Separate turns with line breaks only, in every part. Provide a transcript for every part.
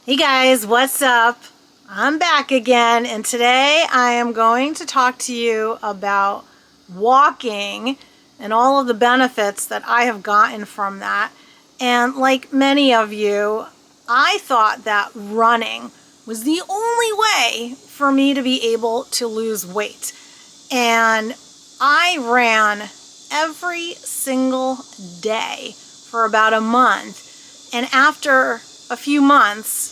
Hey guys, what's up? I'm back again, and today I am going to talk to you about walking and all of the benefits that I have gotten from that. And like many of you, I thought that running was the only way for me to be able to lose weight. And I ran every single day for about a month. And after a few months,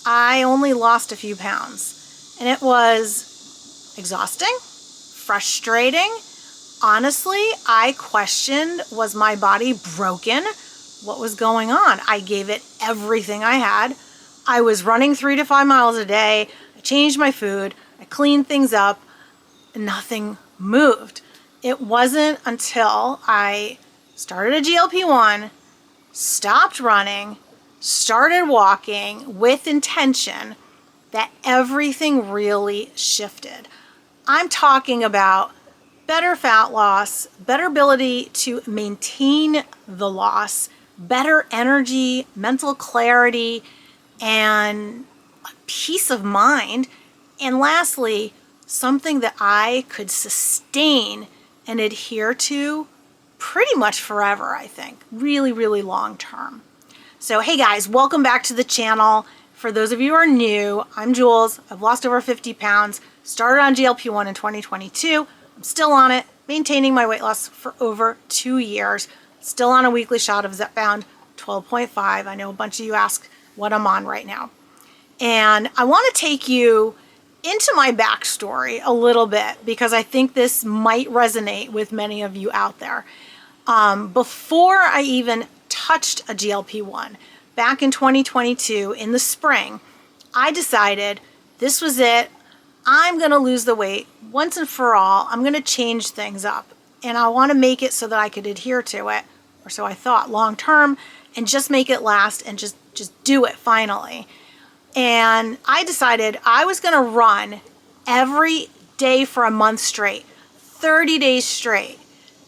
I only lost a few pounds. And it was exhausting, frustrating. Honestly, I questioned, was my body broken? What was going on? I gave it everything I had. I was running 3 to 5 miles a day. I changed my food. I cleaned things up. And nothing moved. It wasn't until I started a GLP-1, stopped running, started walking with intention that everything really shifted. I'm talking about better fat loss, better ability to maintain the loss, better energy, mental clarity, and peace of mind. And lastly, something that I could sustain and adhere to pretty much forever, I think. Really, really long term. So hey guys, welcome back to the channel. For those of you who are new, I'm Jules. I've lost over 50 pounds, started on GLP-1 in 2022. I'm still on it, maintaining my weight loss for over 2 years. Still on a weekly shot of Zepbound 12.5. I know a bunch of you ask what I'm on right now. And I want to take you into my backstory a little bit because I think this might resonate with many of you out there. Before I even touched a GLP-1 back in 2022 in the spring, I decided this was it. I'm going to lose the weight once and for all. I'm going to change things up, and I want to make it so that I could adhere to it, or so I thought, long term, and just make it last and just do it finally. And I decided I was going to run every day for a month straight, 30 days straight.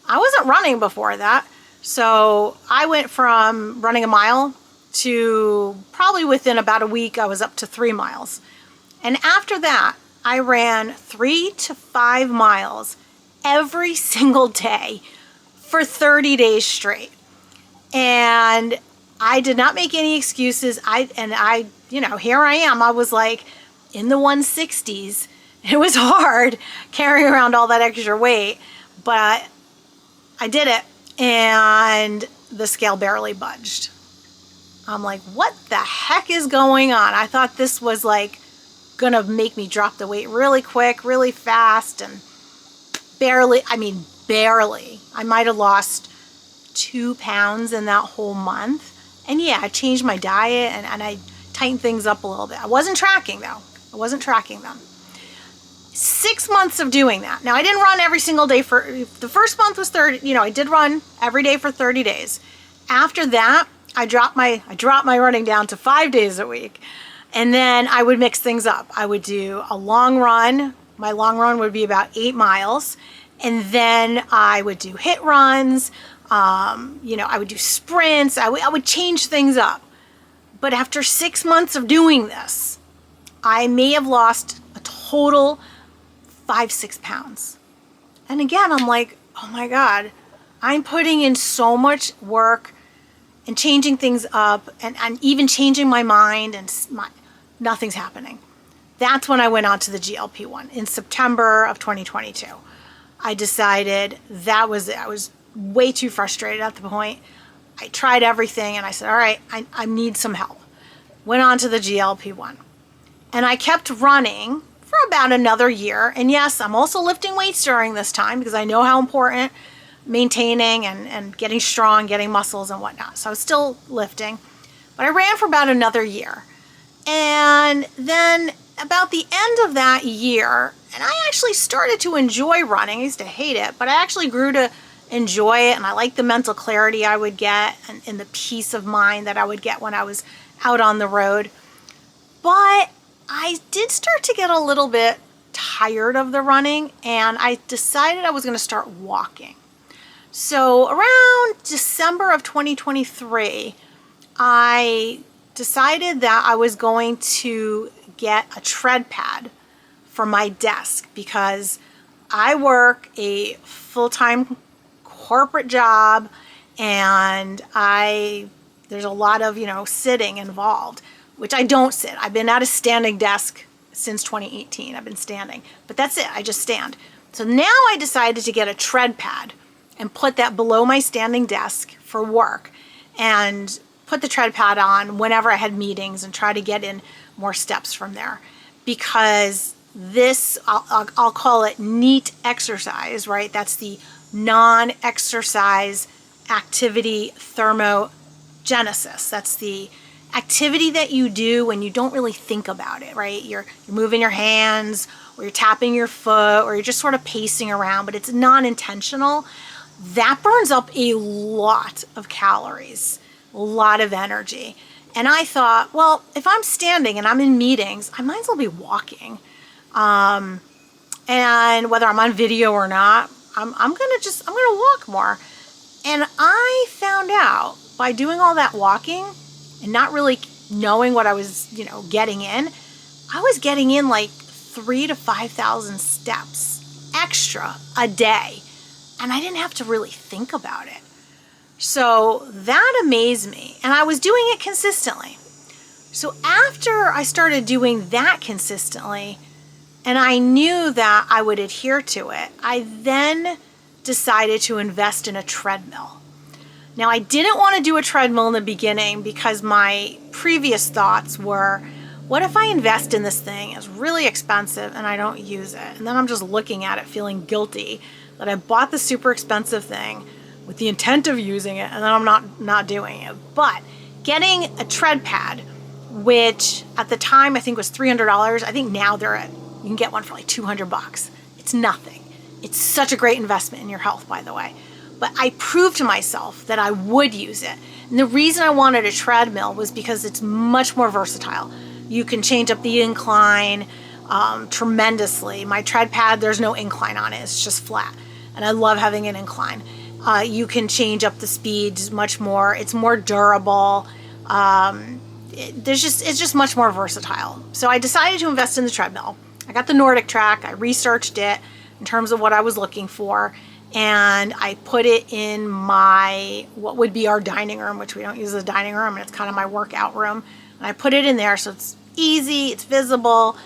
I wasn't running before that. So I went from running a mile to probably within about a week, I was up to 3 miles. And after that, I ran 3 to 5 miles every single day for 30 days straight. And I did not make any excuses. Here I am. I was like in the 160s. It was hard carrying around all that extra weight, but I did it. And the scale barely budged. I'm like, what the heck is going on? I thought this was like gonna make me drop the weight really quick, really fast, and barely. I might have lost 2 pounds in that whole month. And yeah, I changed my diet and I tightened things up a little bit. I wasn't tracking though. I wasn't tracking them. 6 months of doing that. Now I didn't run every single day for, the first month was 30, I did run every day for 30 days. After that, I dropped my running down to 5 days a week. And then I would mix things up. I would do a long run. My long run would be about 8 miles. And then I would do hit runs. I would do sprints. I would change things up. But after 6 months of doing this, I may have lost a total 5-6 pounds. And again, I'm like, oh my God, I'm putting in so much work and changing things up and even changing my mind, and nothing's happening. That's when I went on to the GLP-1 in September of 2022. I decided that was it. I was way too frustrated at the point. I tried everything and I said, all right, I need some help. Went on to the GLP-1. And I kept running for about another year. And yes, I'm also lifting weights during this time because I know how important maintaining and getting strong, getting muscles and whatnot. So I was still lifting. But I ran for about another year. And then about the end of that year, and I actually started to enjoy running. I used to hate it, but I actually grew to enjoy it. And I liked the mental clarity I would get and the peace of mind that I would get when I was out on the road. But I did start to get a little bit tired of the running, and I decided I was going to start walking. So around December of 2023, I decided that I was going to get a tread pad for my desk because I work a full-time corporate job and there's a lot of, sitting involved, which I don't sit. I've been at a standing desk since 2018. I've been standing, but that's it. I just stand. So now I decided to get a tread pad and put that below my standing desk for work and put the tread pad on whenever I had meetings and try to get in more steps from there. Because this, I'll call it NEAT exercise, right? That's the non-exercise activity thermogenesis. That's the activity that you do when you don't really think about it, right? You're moving your hands, or you're tapping your foot, or you're just sort of pacing around, but it's non-intentional. That burns up a lot of calories, a lot of energy. And I thought, well, if I'm standing and I'm in meetings, I might as well be walking. And whether I'm on video or not, I'm gonna walk more. And I found out by doing all that walking and not really knowing what I was, getting in, I was getting in like 3,000 to 5,000 steps extra a day. And I didn't have to really think about it. So that amazed me. And I was doing it consistently. So after I started doing that consistently, and I knew that I would adhere to it, I then decided to invest in a treadmill. Now, I didn't want to do a treadmill in the beginning because my previous thoughts were, what if I invest in this thing? It's really expensive and I don't use it. And then I'm just looking at it feeling guilty that I bought the super expensive thing with the intent of using it and then I'm not doing it. But getting a tread pad, which at the time I think was $300, I think now you can get one for like $200. It's nothing. It's such a great investment in your health, by the way. But I proved to myself that I would use it. And the reason I wanted a treadmill was because it's much more versatile. You can change up the incline tremendously. My tread pad, there's no incline on it. It's just flat. And I love having an incline. You can change up the speeds much more. It's more durable. It's just much more versatile. So I decided to invest in the treadmill. I got the Nordic track. I researched it in terms of what I was looking for. And I put it in what would be our dining room, which we don't use as a dining room, and it's kind of my workout room. And I put it in there so it's easy, it's visible.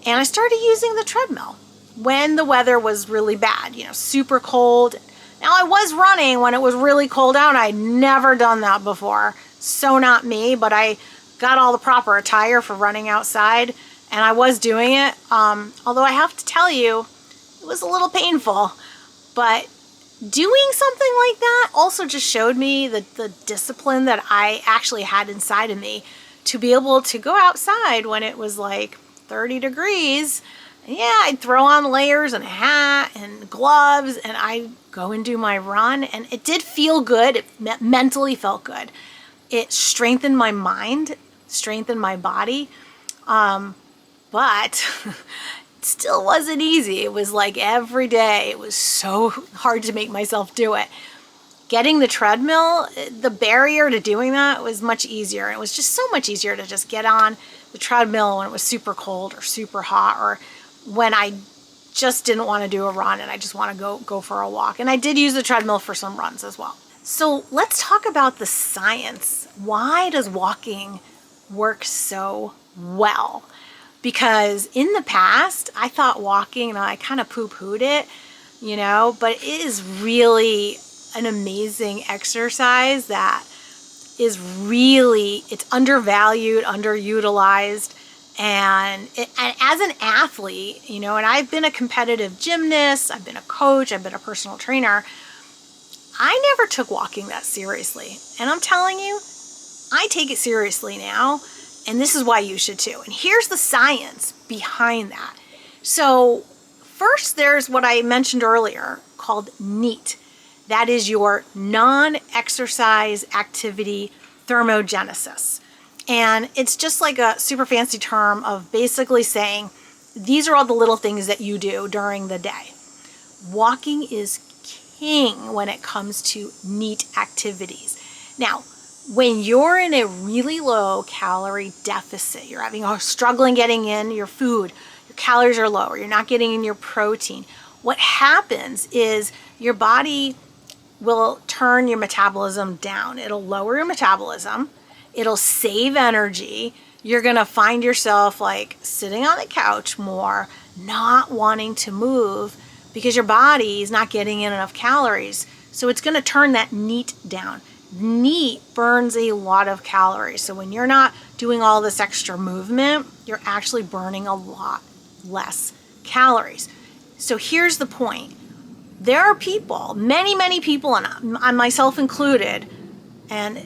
And I started using the treadmill when the weather was really bad, super cold. Now I was running when it was really cold out. I'd never done that before. So not me, but I got all the proper attire for running outside and I was doing it. Although I have to tell you, it was a little painful, but doing something like that also just showed me the discipline that I actually had inside of me to be able to go outside when it was like 30 degrees. Yeah, I'd throw on layers and a hat and gloves and I'd go and do my run. And it did feel good. It mentally felt good. It strengthened my mind, strengthened my body. But it still wasn't easy. It was like every day. It was so hard to make myself do it. Getting the treadmill, the barrier to doing that was much easier. It was just so much easier to just get on the treadmill when it was super cold or super hot or when I just didn't want to do a run and I just want to go for a walk. And I did use the treadmill for some runs as well. So let's talk about the science. Why does walking work so well? Because in the past, I thought walking, I kind of poo-pooed it, but it is really an amazing exercise that is it's undervalued, underutilized. And as an athlete, and I've been a competitive gymnast, I've been a coach, I've been a personal trainer, I never took walking that seriously. And I'm telling you, I take it seriously now, and this is why you should too. And here's the science behind that. So first, there's what I mentioned earlier called NEAT. That is your non-exercise activity thermogenesis. And it's just like a super fancy term of basically saying, these are all the little things that you do during the day. Walking is king when it comes to NEAT activities. Now, when you're in a really low calorie deficit, you're struggling getting in your food, your calories are lower, you're not getting in your protein, what happens is your body will turn your metabolism down. It'll lower your metabolism. It'll save energy. You're going to find yourself like sitting on the couch more, not wanting to move because your body is not getting in enough calories. So it's going to turn that NEAT down. NEAT burns a lot of calories. So when you're not doing all this extra movement, you're actually burning a lot less calories. So here's the point. There are people, many people, and myself included, and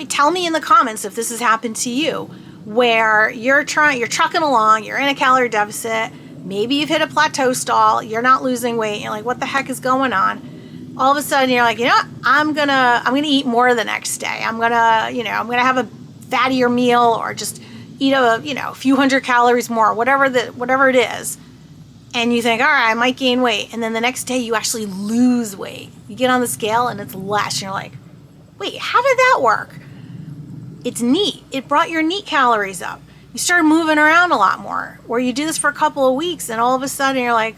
tell me in the comments if this has happened to you, where you're trucking along, you're in a calorie deficit, maybe you've hit a plateau stall, you're not losing weight, you're like, what the heck is going on? All of a sudden you're like, you know what? I'm gonna eat more the next day. I'm gonna have a fattier meal, or just eat a few hundred calories more, whatever it is. And you think, all right, I might gain weight. And then the next day you actually lose weight. You get on the scale and it's less. And you're like, wait, how did that work? It's NEAT. It brought your NEAT calories up. You started moving around a lot more. Or you do this for a couple of weeks and all of a sudden you're like,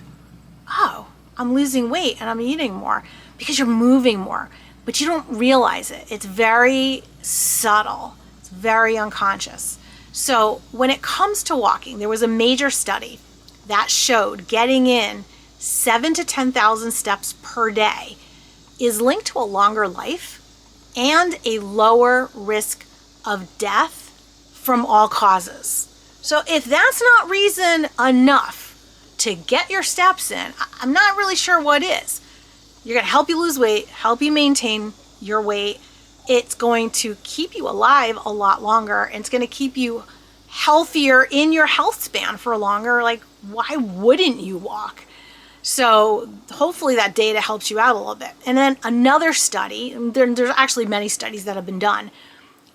oh, I'm losing weight and I'm eating more, because you're moving more. But you don't realize it. It's very subtle. It's very unconscious. So when it comes to walking, there was a major study that showed getting in 7,000 to 10,000 steps per day is linked to a longer life and a lower risk of death from all causes. So if that's not reason enough to get your steps in, I'm not really sure what is. You're going to help you lose weight, help you maintain your weight. It's going to keep you alive a lot longer, and it's going to keep you healthier in your health span for longer. Like, why wouldn't you walk? So hopefully that data helps you out a little bit. And then another study, there's actually many studies that have been done.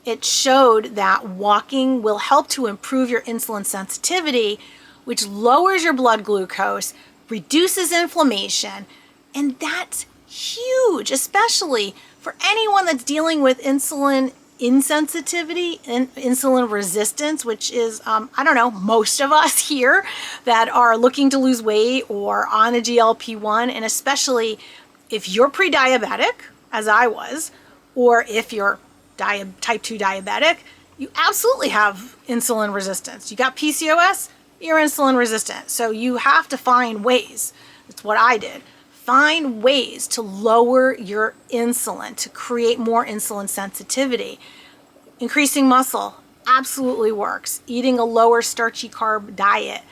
It showed that walking will help to improve your insulin sensitivity, which lowers your blood glucose, reduces inflammation, and that's huge, especially for anyone that's dealing with insulin insensitivity and insulin resistance, which is, most of us here that are looking to lose weight or on a GLP-1, and especially if you're pre-diabetic, as I was, or if you're type 2 diabetic, you absolutely have insulin resistance. You got PCOS, you're insulin resistant. So you have to find ways. That's what I did. Find ways to lower your insulin, to create more insulin sensitivity. Increasing muscle absolutely works. Eating a lower starchy carb diet,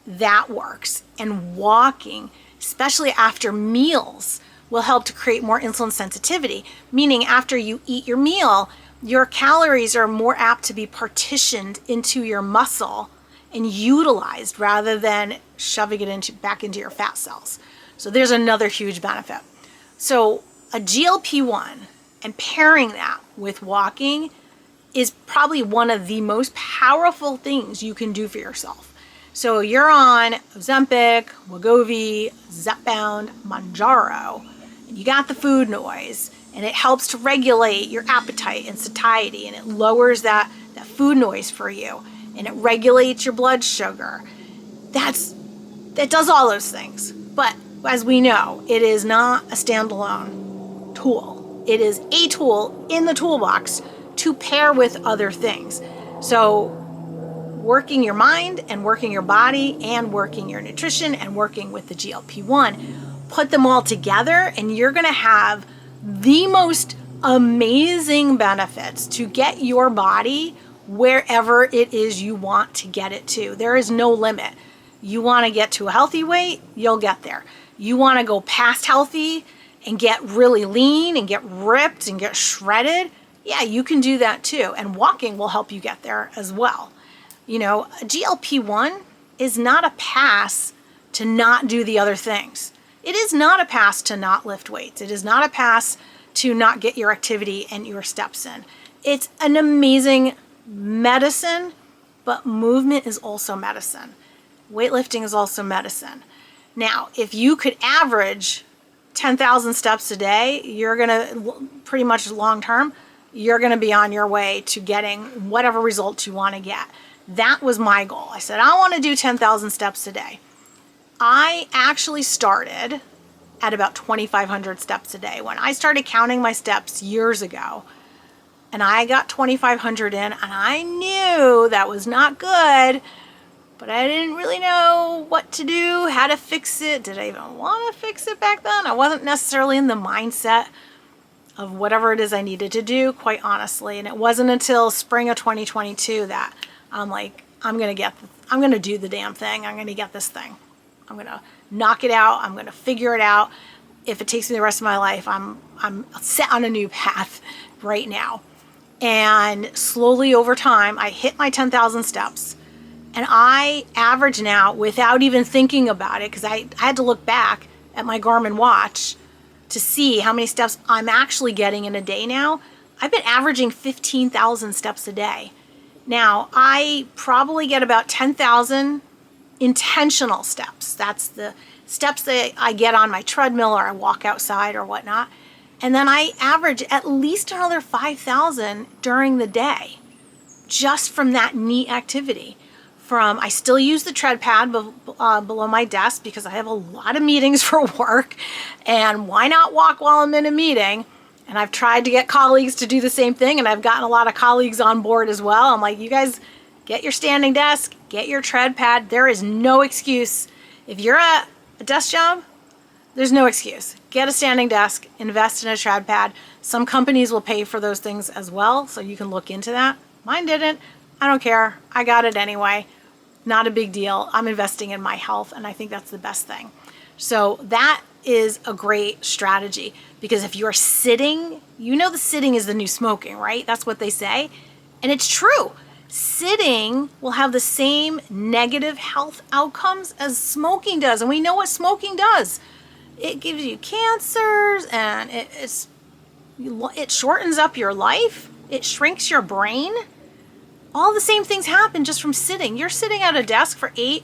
that works. And walking, especially after meals, will help to create more insulin sensitivity, meaning after you eat your meal, your calories are more apt to be partitioned into your muscle and utilized rather than shoving it back into your fat cells. So there's another huge benefit. So a GLP-1 and pairing that with walking is probably one of the most powerful things you can do for yourself. So you're on Ozempic, Wegovy, Zepbound, Mounjaro, and you got the food noise, and it helps to regulate your appetite and satiety, and it lowers that food noise for you, and it regulates your blood sugar. That does all those things. But as we know, it is not a standalone tool. It is a tool in the toolbox to pair with other things. So working your mind and working your body and working your nutrition and working with the GLP-1, put them all together and you're going to have the most amazing benefits to get your body wherever it is you want to get it to. There is no limit. You want to get to a healthy weight, you'll get there. You want to go past healthy and get really lean and get ripped and get shredded, yeah, you can do that too. And walking will help you get there as well. You know, a GLP-1 is not a pass to not do the other things. It is not a pass to not lift weights. It is not a pass to not get your activity and your steps in. It's an amazing medicine, but movement is also medicine. Weightlifting is also medicine. Now, if you could average 10,000 steps a day, you're going to pretty much long term, you're going to be on your way to getting whatever results you want to get. That was my goal. I said, I want to do 10,000 steps a day. I actually started at about 2,500 steps a day. When I started counting my steps years ago, and I got 2,500 in, and I knew that was not good, but I didn't really know what to do, how to fix it. Did I even want to fix it back then? I wasn't necessarily in the mindset of whatever it is I needed to do, quite honestly. And it wasn't until spring of 2022 that I'm like, I'm going to do the damn thing. I'm going to get this thing. I'm going to knock it out. I'm going to figure it out. If it takes me the rest of my life, I'm set on a new path right now. And slowly over time, I hit my 10,000 steps. And I average now, without even thinking about it, because I had to look back at my Garmin watch to see how many steps I'm actually getting in a day now. I've been averaging 15,000 steps a day. Now, I probably get about 10,000 intentional steps. That's the steps that I get on my treadmill or I walk outside or whatnot. And then I average at least another 5,000 during the day just from that neat activity. I still use the tread pad below my desk because I have a lot of meetings for work, and why not walk while I'm in a meeting? And I've tried to get colleagues to do the same thing, and I've gotten a lot of colleagues on board as well. I'm like, you guys get your standing desk, get your tread pad. There is no excuse. If you're at a desk job, there's no excuse. Get a standing desk, invest in a tread pad. Some companies will pay for those things as well, so you can look into that. Mine didn't. I don't care. I got it anyway. Not a big deal. I'm investing in my health, and I think that's the best thing. So that is a great strategy, because if you're sitting, you know the sitting is the new smoking, right? That's what they say. And it's true. Sitting will have the same negative health outcomes as smoking does. And we know what smoking does. It gives you cancers, and it shortens up your life. It shrinks your brain. All the same things happen just from sitting. You're sitting at a desk for 8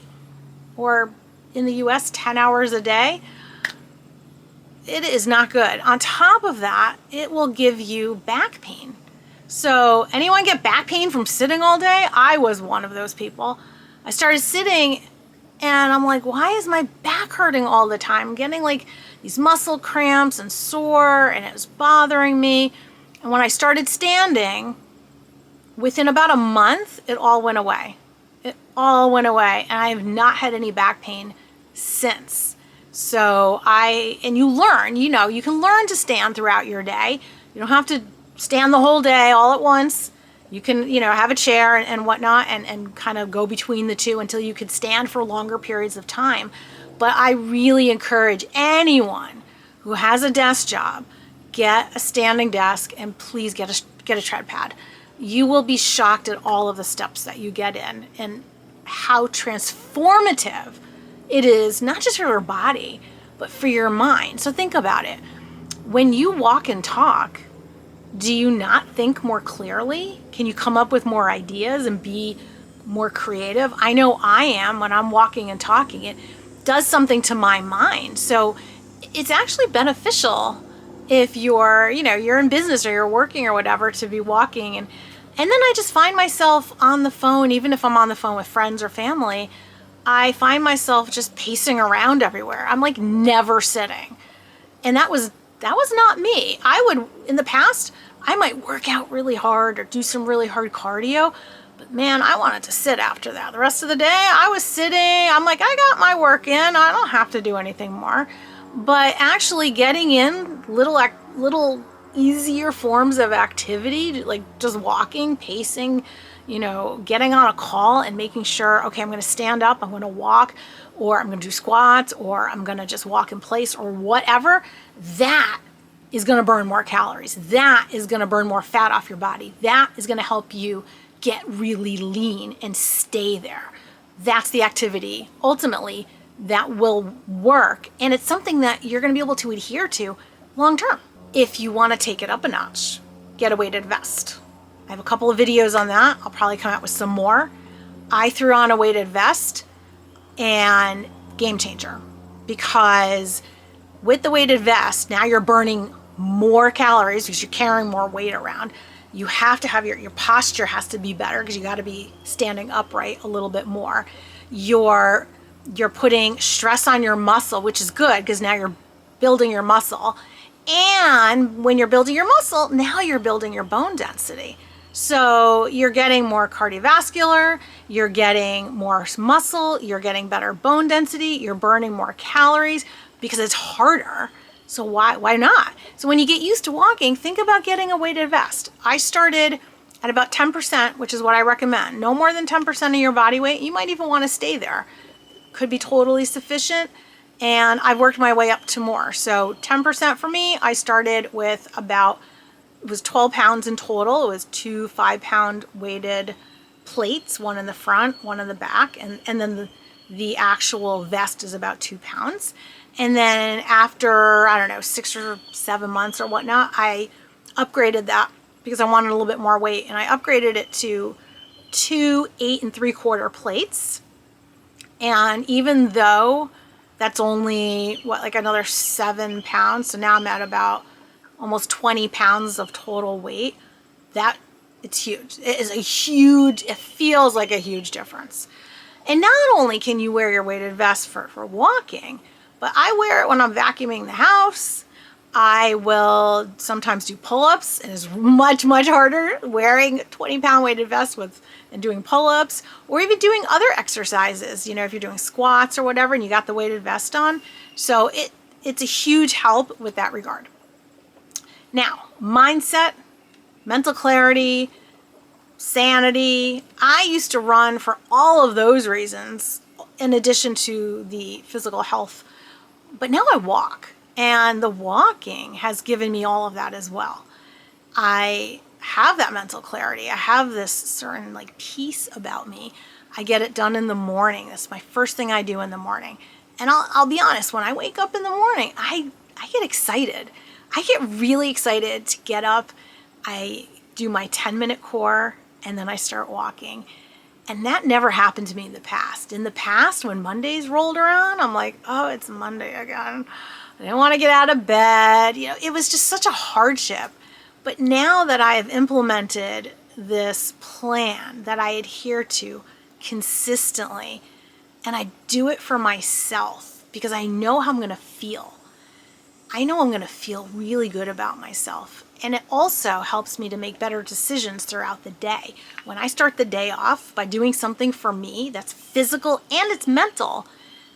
or in the US 10 hours a day. It is not good. On top of that, it will give you back pain. So anyone get back pain from sitting all day? I was one of those people. I started sitting and I'm like, why is my back hurting all the time? I'm getting like these muscle cramps and sore, and it was bothering me. And when I started standing, within about a month, it all went away. It all went away. And I have not had any back pain since. So you learn, you can learn to stand throughout your day. You don't have to stand the whole day all at once. You can, have a chair and whatnot and kind of go between the two until you could stand for longer periods of time. But I really encourage anyone who has a desk job, get a standing desk, and please get a tread pad. You will be shocked at all of the steps that you get in and how transformative it is, not just for your body, but for your mind. So think about it. When you walk and talk, do you not think more clearly? Can you come up with more ideas and be more creative? I know I am when I'm walking and talking. It does something to my mind. So it's actually beneficial if you're in business or you're working or whatever, to be walking. And then I just find myself on the phone, even if I'm on the phone with friends or family, I find myself just pacing around everywhere. I'm like never sitting. And that was not me. In the past, I might work out really hard or do some really hard cardio, but man, I wanted to sit after that. The rest of the day, I was sitting. I'm like, I got my work in. I don't have to do anything more. But actually getting in little easier forms of activity, like just walking, pacing, getting on a call and making sure, okay, I'm going to stand up, I'm going to walk, or I'm going to do squats, or I'm going to just walk in place, or whatever, that is going to burn more calories. That is going to burn more fat off your body. That is going to help you get really lean and stay there. That's the activity, ultimately, that will work. And it's something that you're going to be able to adhere to long term. If you want to take it up a notch, get a weighted vest. I have a couple of videos on that. I'll probably come out with some more. I threw on a weighted vest, and game changer, because with the weighted vest, now you're burning more calories because you're carrying more weight around. You have to have your posture has to be better because you got to be standing upright a little bit more. You're putting stress on your muscle, which is good because now you're building your muscle. And when you're building your muscle, now you're building your bone density. So you're getting more cardiovascular, you're getting more muscle, you're getting better bone density, you're burning more calories because it's harder. So why not? So when you get used to walking, think about getting a weighted vest. I started at about 10%, which is what I recommend. No more than 10% of your body weight. You might even want to stay there. Could be totally sufficient. And I've worked my way up to more. So 10% for me, I started with about, it was 12 pounds in total. It was 2 5-pound weighted plates, one in the front, one in the back. And then the actual vest is about 2 pounds. And then after, I don't know, 6 or 7 months or whatnot, I upgraded that because I wanted a little bit more weight. And I upgraded it to 2 8 3/4 plates. And even though that's only, like another 7 pounds, so now I'm at about almost 20 pounds of total weight, it's huge. It is a huge, it feels like a huge difference. And not only can you wear your weighted vest for walking, but I wear it when I'm vacuuming the house. I will sometimes do pull-ups, and it's much, much harder wearing a 20-pound weighted vest and doing pull-ups, or even doing other exercises, you know, if you're doing squats or whatever and you got the weighted vest on. So it's a huge help with that regard. Now, mindset, mental clarity, sanity. I used to run for all of those reasons in addition to the physical health. But now I walk, and the walking has given me all of that as well. I have that mental clarity. I have this certain peace about me. I get it done in the morning. That's my first thing I do in the morning. And I'll be honest, when I wake up in the morning, I get excited. I get really excited to get up. I do my 10-minute core, and then I start walking. And that never happened to me in the past. In the past, when Mondays rolled around, I'm like, oh, it's Monday again. I didn't want to get out of bed. You know, it was just such a hardship. But now that I have implemented this plan that I adhere to consistently, and I do it for myself because I know how I'm going to feel. I know I'm going to feel really good about myself. And it also helps me to make better decisions throughout the day. When I start the day off by doing something for me that's physical and it's mental,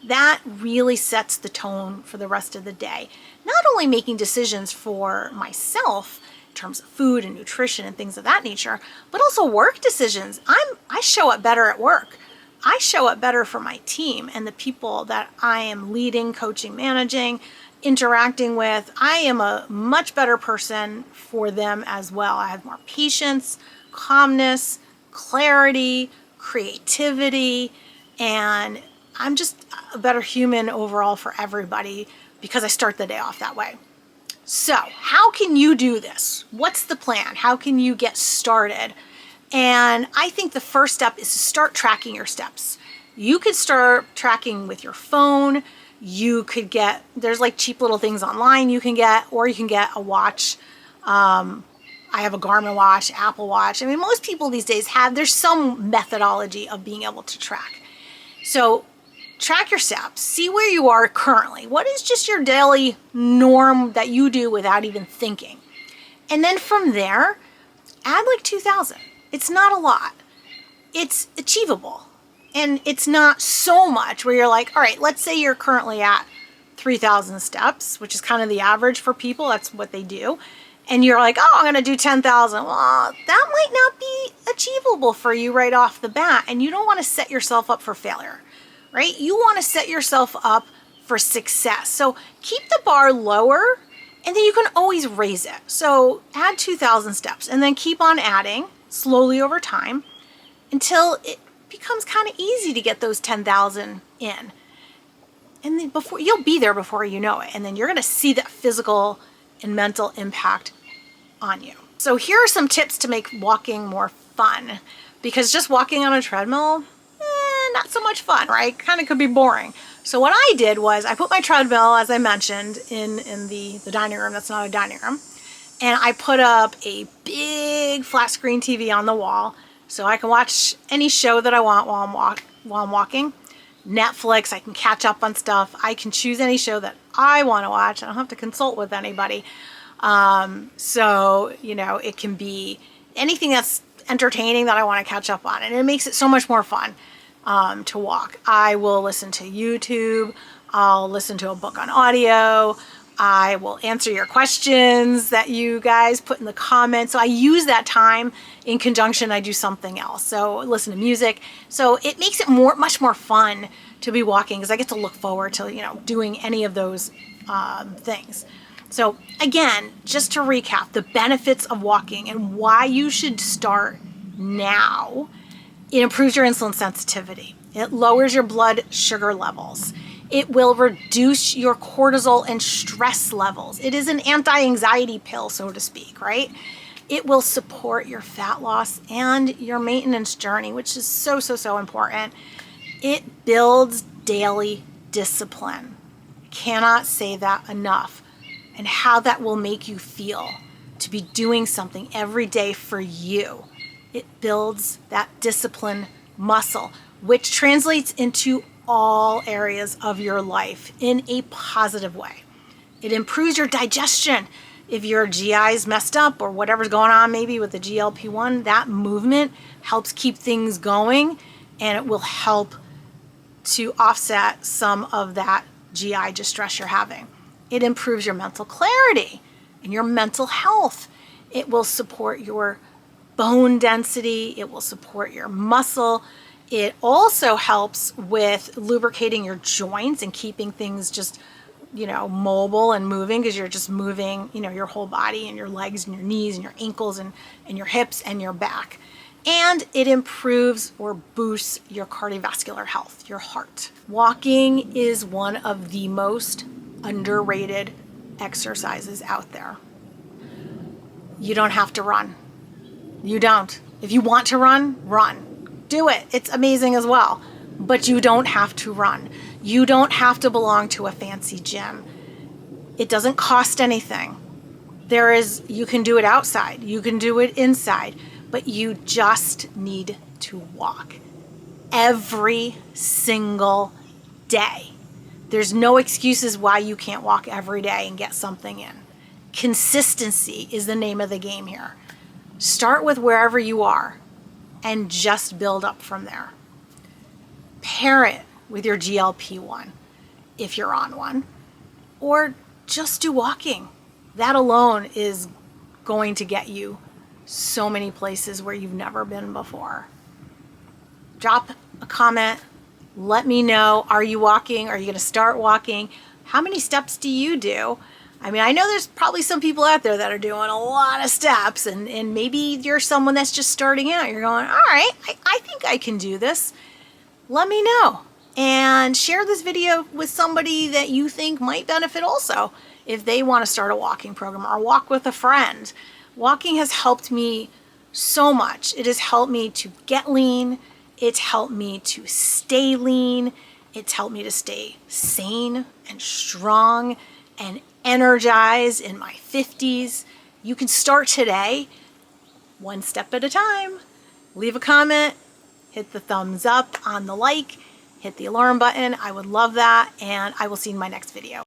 that really sets the tone for the rest of the day. Not only making decisions for myself in terms of food and nutrition and things of that nature, but also work decisions. I show up better at work. I show up better for my team and the people that I am leading, coaching, managing, interacting with. I am a much better person for them as well. I have more patience, calmness, clarity, creativity, and I'm just a better human overall for everybody because I start the day off that way. So how can you do this? What's the plan? How can you get started? And I think the first step is to start tracking your steps. You could start tracking with your phone. You could get, there's cheap little things online you can get, or you can get a watch. I have a Garmin watch, Apple Watch. I mean, most people these days there's some methodology of being able to track. So track your steps, see where you are currently. What is just your daily norm that you do without even thinking? And then from there, add 2,000. It's not a lot. It's achievable. And it's not so much where you're like, all right, let's say you're currently at 3,000 steps, which is kind of the average for people. That's what they do. And you're like, oh, I'm going to do 10,000. Well, that might not be achievable for you right off the bat. And you don't want to set yourself up for failure, right? You want to set yourself up for success. So keep the bar lower, and then you can always raise it. So add 2,000 steps and then keep on adding slowly over time until it becomes kind of easy to get those 10,000 in. And then you'll be there before you know it. And then you're going to see that physical and mental impact on you. So here are some tips to make walking more fun, because just walking on a treadmill, not so much fun, right? Kind of could be boring. So what I did was I put my treadmill, as I mentioned, in the dining room. That's not a dining room. And I put up a big flat screen TV on the wall so I can watch any show that I want while I'm walking. Netflix, I can catch up on stuff. I can choose any show that I want to watch. I don't have to consult with anybody. So, you know, it can be anything that's entertaining that I want to catch up on. And it makes it so much more fun to walk. I will listen to YouTube. I'll listen to a book on audio. I will answer your questions that you guys put in the comments. So I use that time in conjunction. I do something else. So listen to music. So it makes it much more fun to be walking because I get to look forward to, you know, doing any of those things. So again, just to recap, the benefits of walking and why you should start now. It improves your insulin sensitivity. It lowers your blood sugar levels. It will reduce your cortisol and stress levels. It is an anti-anxiety pill, so to speak, right? It will support your fat loss and your maintenance journey, which is so, so, so important. It builds daily discipline. Cannot say that enough. And how that will make you feel to be doing something every day for you. It builds that discipline muscle, which translates into all areas of your life in a positive way. It improves your digestion. If your GI is messed up or whatever's going on maybe with the GLP-1, that movement helps keep things going, and it will help to offset some of that GI distress you're having. It improves your mental clarity and your mental health. It will support your bone density. It will support your muscle. It also helps with lubricating your joints and keeping things just, you know, mobile and moving, because you're just moving, you know, your whole body and your legs and your knees and your ankles and your hips and your back. And it improves or boosts your cardiovascular health, your heart. Walking is one of the most underrated exercises out there. You don't have to run. You don't. If you want to run, run. Do it. It's amazing as well. But you don't have to run. You don't have to belong to a fancy gym. It doesn't cost anything. You can do it outside. You can do it inside. But you just need to walk every single day. There's no excuses why you can't walk every day and get something in. Consistency is the name of the game here. Start with wherever you are and just build up from there. Pair it with your GLP-1 if you're on one, or just do walking. That alone is going to get you so many places where you've never been before. Drop a comment. Let me know, are you walking? Are you going to start walking? How many steps do you do? I mean, I know there's probably some people out there that are doing a lot of steps, and maybe you're someone that's just starting out. You're going, all right, I think I can do this. Let me know. And share this video with somebody that you think might benefit also if they want to start a walking program, or walk with a friend. Walking has helped me so much. It has helped me to get lean. It's helped me to stay lean. It's helped me to stay sane and strong and energized in my 50s. You can start today, one step at a time. Leave a comment, hit the thumbs up on the like, hit the alarm button. I would love that, and I will see you in my next video.